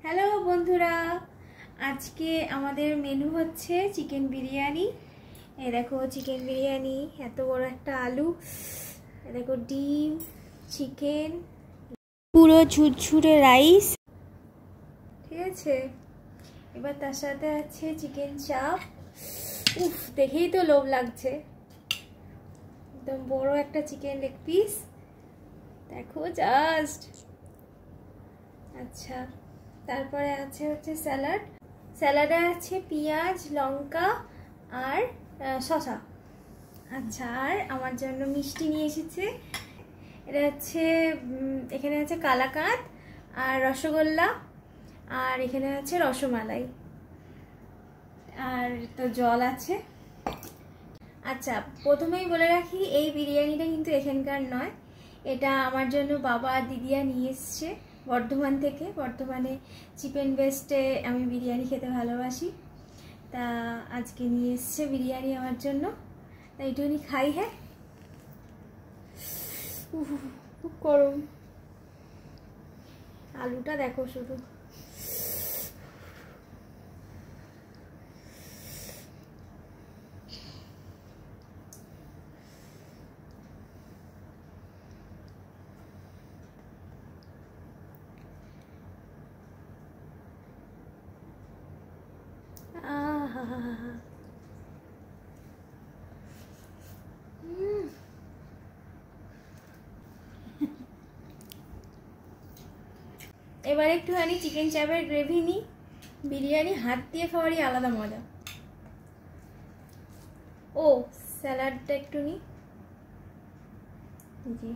Hello বন্ধুরা, আজকে আমাদের মেনু হচ্ছে চিকেন বিরিয়ানি। এই দেখো চিকেন বিরিয়ানি, এত বড় একটা আলু, দেখো ডিম, চিকেন, পুরো ঝুরঝুরে রাইস, ঠিক আছে। এবার তার সাথে আছে চিকেন চাপ। উফ, দেখেই তো লোভ লাগছে। একদম বড় একটা চিকেন লেগ পিস, দেখো জাস্ট। আচ্ছা, তারপরে আছে হচ্ছে স্যালাড। স্যালাডে আছে পেঁয়াজ, লঙ্কা আর শসা। আচ্ছা, আর আমার জন্য মিষ্টি নিয়ে এসেছে। এটা হচ্ছে এখানে আছে কালাকাঁদ আর রসগোল্লা, আর এখানে আছে রসমালাই, আর তো জল আছে। আচ্ছা, প্রথমেই বলে রাখি এই বিরিয়ানিটা কিন্তু এখানকার নয়, এটা আমার জন্য বাবা আর দিদিয়া নিয়ে এসছে বর্ধমান থেকে। বর্ধমানে চিকেন বেস্টে আমি বিরিয়ানি খেতে ভালোবাসি, তা আজকে নিয়ে এসছে বিরিয়ানি আমার জন্য, তাই একটুখানি খাই। হ্যাঁ, খুব গরম। আলুটা দেখো শুধু। এবার একটুখানি চিকেন চাপের গ্রেভি নিই। বিরিয়ানি হাত দিয়ে খাওয়ারই আলাদা মজা। ও, স্যালাডটা একটু নিই। জি,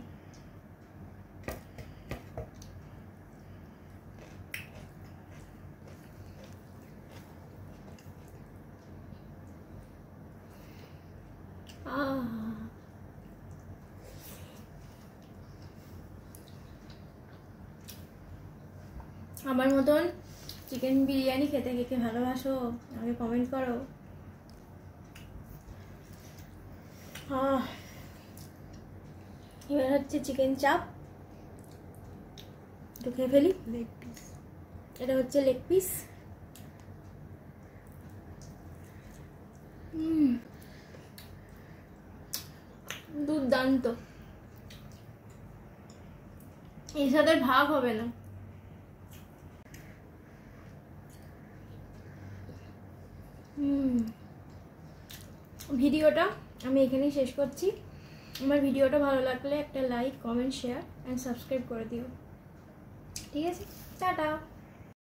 আমার মতন চিকেন বিরিয়ানি খেতে কে কে ভালোবাসো আমাকে কমেন্ট করো। এবার হচ্ছে চিকেন চাপ, একটু খেয়ে ফেলি। লেগ পিস, এটা হচ্ছে লেগ পিস। দুর্দান্ত, এর সাথে ভাগ হবে না। ভিডিওটা আমি এখানেই শেষ করছি। আমার ভিডিওটা ভালো লাগলে একটা like, comment, share and subscribe করে দিও, ঠিক আছে। টাটা।